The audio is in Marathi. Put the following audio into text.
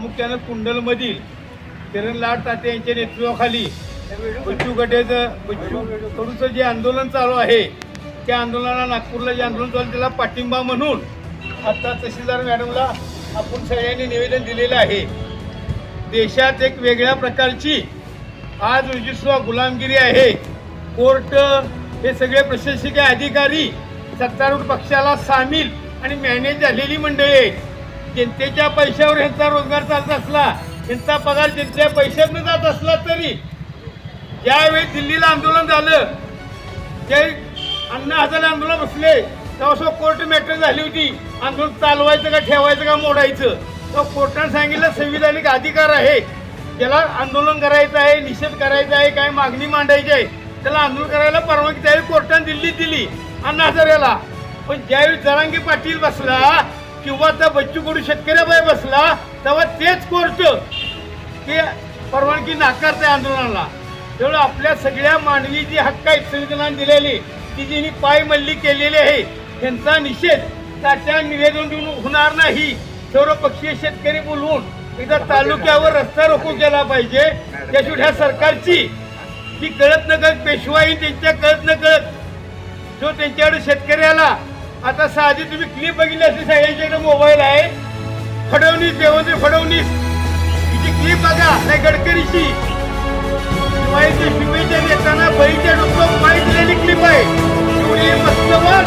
प्रामुख्यानं कुंडलमधील किरणलाल ताते यांच्या नेतृत्वाखाली बच्चू कडूचं जे आंदोलन चालू आहे त्या आंदोलनाला नागपूरला जे आंदोलन चालू त्याला पाठिंबा म्हणून आता तहसीलदार मॅडमला आपण सगळ्यांनी निवेदन दिलेलं आहे। देशात एक वेगळ्या प्रकारची आज रुजस्व गुलामगिरी आहे। कोर्ट हे सगळे प्रशासकीय अधिकारी सत्तारूढ पक्षाला सामील आणि मॅनेज झालेली मंडळी आहेत। जनतेच्या पैशावर ह्यांचा रोजगार चालत असला, ह्यांचा पगार जनतेच्या पैशातून जात असला तरी ज्यावेळी दिल्लीला आंदोलन झालं, जे अण्णा हजारे आंदोलन बसले तेव्हा कोर्ट मॅटर झाली होती, आंदोलन चालवायचं का ठेवायचं का मोडायचं। तो कोर्टाने सांगितलं संविधानिक अधिकार आहे, ज्याला आंदोलन करायचं आहे, निषेध करायचा आहे, काय मागणी मांडायची आहे त्याला आंदोलन करायला परवानगी त्यावेळी कोर्टाने दिल्लीत दिली अण्णा हजारेला। पण ज्यावेळी जरांगे पाटील बसला किंवा त्या बच्चू कडू शेतकऱ्याबाई बसला तेव्हा तेच कोर्ट ते परवानगी नाकारते आंदोलनाला। त्यामुळे आपल्या सगळ्या मानवी जी हक्क आहेत संविधानाने दिलेली ती जी पायमल्ली केलेली आहे त्यांचा निषेध त्या निवेदन देऊन होणार नाही। सर्वपक्षीय शेतकरी बोलवून एकदा तालुक्यावर रस्ता रोको केला पाहिजे। त्याशिवाय ह्या सरकारची ती कळत न कळत पेशवाई त्यांच्या कळत न कळत जो त्यांच्याकडे शेतकऱ्याला आता साधी तुम्ही क्लिप बघितली असते सगळ्यांच्याकडे मोबाईल आहे, फडणवीस देवेंद्र फडणवीस तिची क्लिप बघा नाही गडकरीची शुभेच्छा देताना बळीच्या डोक्यावर पाय दिलेली क्लिप आहे। एवढी मस्तवाद